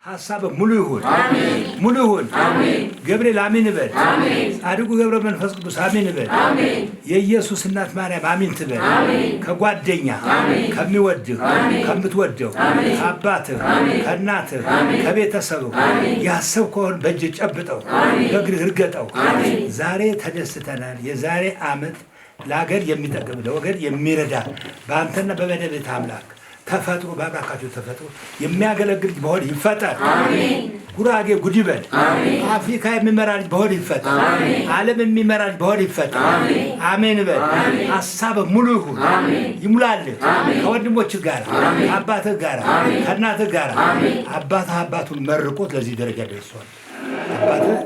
ሐሳብ ሙሉ ይሁን አሜን ሙሉ ይሁን አሜን ገብርኤል አሜን በል አሜን ጻድቁ ገብረ መንፈስ ቅዱስ አሜን በል አሜን የኢየሱስ እናት ማርያም አሜን ትበል አሜን ከጓደኛ አሜን ከሚወድህ ከምትወደው ከአባትህ ከእናትህ ከቤተሰብህ ያሰብከውን በእጅ ጨብጠው በእግርህ እርገጠው ዛሬ ተደስተናል የዛሬ ዓመት ለሀገር የሚጠቅም ለወገን የሚረዳ በአንተና በመድኃኒተ አምላክ ተፈጥሮ ባባካቸው ተፈጥሮ የሚያገለግል በሆድ ይፈጠር አሜን ጉራጌ ጉዲበል አሜን አፍሪካ የሚመራል በሆድ ይፈጠር አሜን ዓለም የሚመራል በሆድ ይፈጠር አሜን አሜን በል ሐሳብ ሙሉ ይሁን አሜን ይሙላልህ አሜን ከወንድሞች ጋር አሜን አባትህ ጋር አሜን ከእናትህ ጋር አሜን አባቱን መርቆት ለዚህ ደረጃ ደርሷል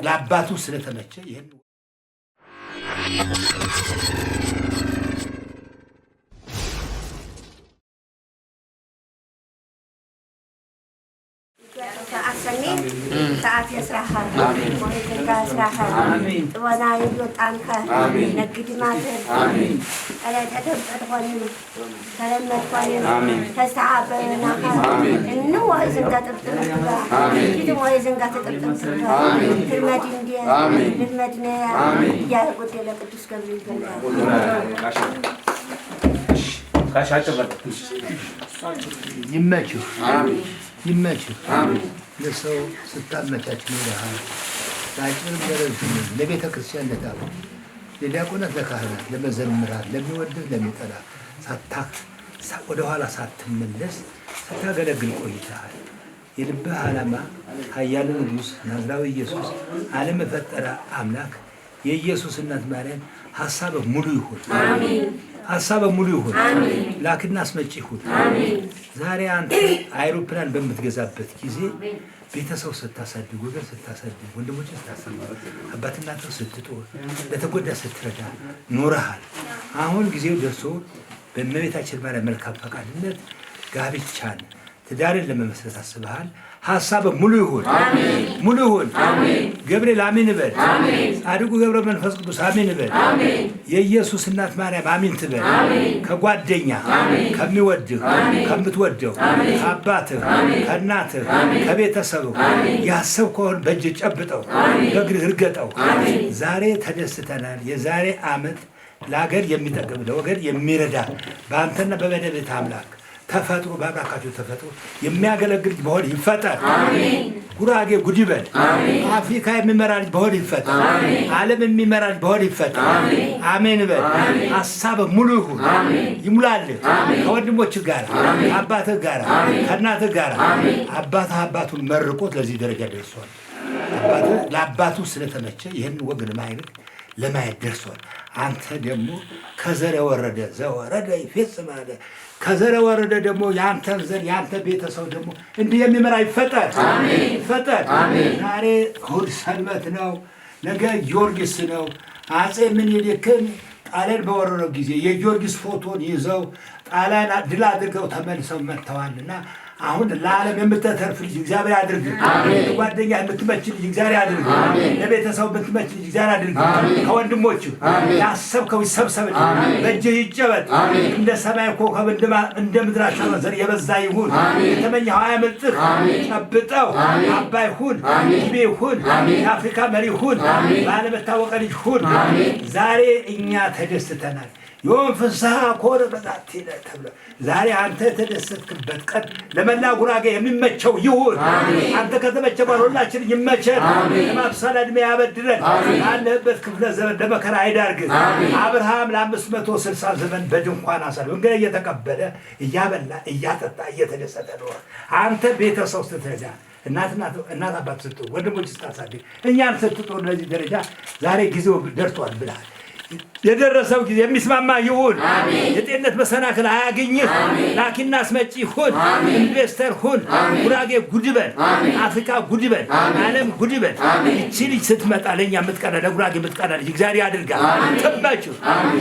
ለአባቱ ስለተመቸ ይሄን ساعات يسرحها ويتنقى يسرحها وانا يبيوت عنك نقد ماتر ألا تدب أدخلين كلمة أدخلين تستعاب ناخر إنه وإذن قاتل تبقى كده وإذن قاتل تبقى في المدينة في المدينة يا قد لك تسكبري يمشوا يمشوا ለሰው ስታመቻች ኖረሃል ታጭን ደረሱ ለቤተ ክርስቲያን ለታው ለዲያቆናት ለካህናት ለመዘምራን ለሚወድህ ለሚጠላ ወደ ኋላ ሳትመለስ ስታገለግል ቆይተሃል የልብህ ዓላማ ኃያሉ ንጉሥ ናዝራዊ ኢየሱስ ዓለም የፈጠረ አምላክ የኢየሱስ እናት ማርያም ሐሳብ ሙሉ ይሁን አሜን ሐሳብ ሙሉ ይሁን አሜን ላክና አስመጪ ይሁን አሜን ዛሬ አንተ አይሮፕላን በምትገዛበት ጊዜ ቤተሰብ ስታሳድግ ወገን ስታሳድግ ወንድሞችን ስታሳድግ አባትና እናት ስትጦር ለተጎዳ ስትረዳ ኖረሃል አሁን ጊዜው ደርሶ በእመቤታችን ማርያም መልካም ፈቃድነት ጋብቻን ትዳርን ለመመስረት አስበሃል ሐሳብ ሙሉ ይሁን አሜን ሙሉ ይሁን አሜን ገብርኤል አሜን በል አሜን ጻድቁ ገብረ መንፈስ ቅዱስ አሜን በል አሜን የኢየሱስ እናት ማርያም አሜን ትበል አሜን ከጓደኛ አሜን ከሚወድህ ከምትወደው ከአባትህ ከእናትህ ከቤተሰብህ ያሰብከውን በእጅ ጨብጠው በእግርህ እርገጠው ዛሬ ተደስተናል የዛሬ ዓመት ለሀገር የሚጠቅም ለወገን የሚረዳ በአንተና በመድኃኒተ አምላክ ተፈጥሮ ባባካቸው ተፈጥሮ የሚያገለግል በሆድ ይፈጠር አሜን ጉራጌ ጉዲበል አሜን አፍሪካ የሚመራል በሆድ ይፈጠር አሜን ዓለም የሚመራል በሆድ ይፈጠር አሜን አሜን በል ሐሳብ ሙሉ ይሁን አሜን ይሙላልህ አሜን ከወንድሞች ጋር አሜን አባትህ ጋር አሜን ከእናትህ ጋር አሜን አባቱን መርቆት ለዚህ ደረጃ ደርሷል ለአባቱ ስለተመቸ ይሄን ወግን ማይልክ ለማየት ደርሷል አንተ ደግሞ ከዘረ ወረደ ዘወረደ ይፈጽም አለ ከዘረ ወረደ ደግሞ ያንተን ዘር ያንተ ቤተሰብ ደግሞ እንዲህ የሚመራ ይፈጠር አሜን ይፈጠር አሜን ዛሬ እሑድ ሰንበት ነው ነገ ጊዮርጊስ ነው አጼ ምኒልክን ጣሊያን በወረረው ጊዜ የጊዮርጊስ ፎቶን ይዘው ጣሊያን ድል አድርገው ተመልሰው መጥተዋልና አሁን ለዓለም የምትተርፍ ልጅ እግዚአብሔር ያድርግ አሜን ጓደኛ የምትመች ልጅ እግዚአብሔር ያድርግ አሜን ለቤተሰብ የምትመች ልጅ እግዚአብሔር ያድርግ አሜን ከወንድሞቹ ያሰብከው ይሰብሰብ በእጅህ ይጨበጥ እንደ ሰማይ ኮከብ እንደ ምድር አሸዋ ዘር የበዛ ይሁን የተመኘኸው አያመልጥህ ጨብጠው አባይ ሁን ጊቤ ሁን የአፍሪካ መሪ ሁን በዓለም የታወቀ ልጅ ሁን ዛሬ እኛ ተደስተናል يوم فسها كورة بذاتي لا تبلا زاري أنت تدستكبت قد لما لا غراقة يمين متشو يهون أنت كذا متشبه ولا شيء يمتشر ما بصلاد ما يبدلن أنا بس كفلا زمن دم كرا عيدارك أبراهام لما سمعت وصل صار زمن بدون قانا صار ونقول يتقبل يابلا ياتتا يتدستنوا أنت بيت صوت ترجع الناس أبغى تسوي وده مجلس صادق إني أنا ستطور لذي درجة زاري جزء درتوا البلاد የደረሰው ጊዜ የሚስማማ ይሁን የጤንነት መሰናክል አያገኝህ ላኪን ናስ መጪ ሁን ኢንቨስተር ሁን ጉራጌ ጉድበል አፍሪካ ጉድበል ዓለም ጉድበል እቺ ልጅ ስትመጣ ለኛ የምትቀራ ለጉራጌ የምትቀራ ልጅ እግዚአብሔር ያድርጋል ተባችሁ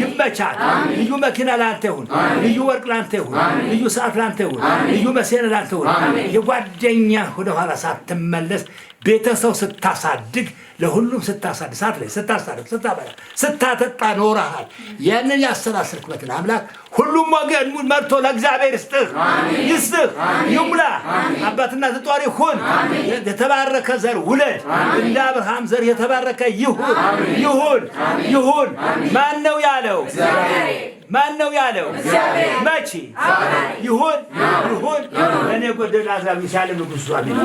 ይመቻል ልዩ መኪና ላንተ ይሁን ልዩ ወርቅ ላንተ ይሁን ልዩ ሰዓት ላንተ ይሁን ልዩ መሰነ ላንተ ይሁን የጓደኛ ወደ ኋላ ሳትመለስ ቤተሰብ ስታሳድግ ለሁሉም ስታሳድግ ሳት ላይ ስታሳድግ ስታበላ ስታጠጣ ነው ኖረሃል። ያንን ያሰላስልክበትን አምላክ ሁሉም ወገን መርቶ ለእግዚአብሔር ይስጥህ ይሙላ። አባትና ተጧሪ ሁን። የተባረከ ዘር ውለድ። እንደ አብርሃም ዘር የተባረከ ይሁን። ማን ነው ያለው? መቼ ይሁን? እኔ ጎደል አዛብ ይሻለ ንጉሥ አሜን።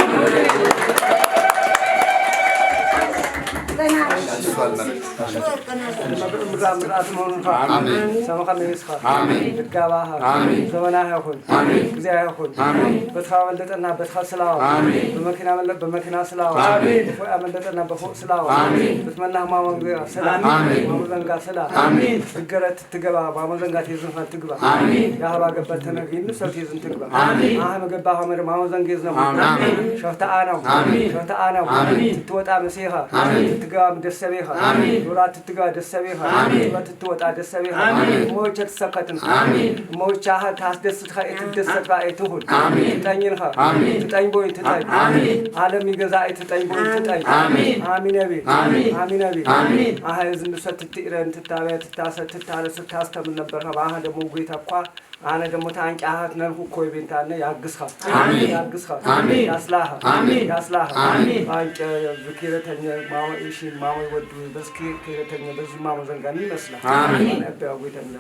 تقام دسبيها ورات تقام دسبيها وتتوت دسبيها موجة سكتن موجة تاس دست خايت دست خايت تهون تانينها تاني بوين تاني عالم يجزاء تاني بوين تاني آمين أبي آمين أهل زندوسة تتيرن تتابع تتاس كم نبرها معها دمو بيت أبقى أنا دمو تانك أهل نرهو كوي بنتنا يعجزها يصلها أنك ذكرت تاني ما إيشين ما يودو بس كي تاني بس ما مزنجاني مسلا أبي أقول تاني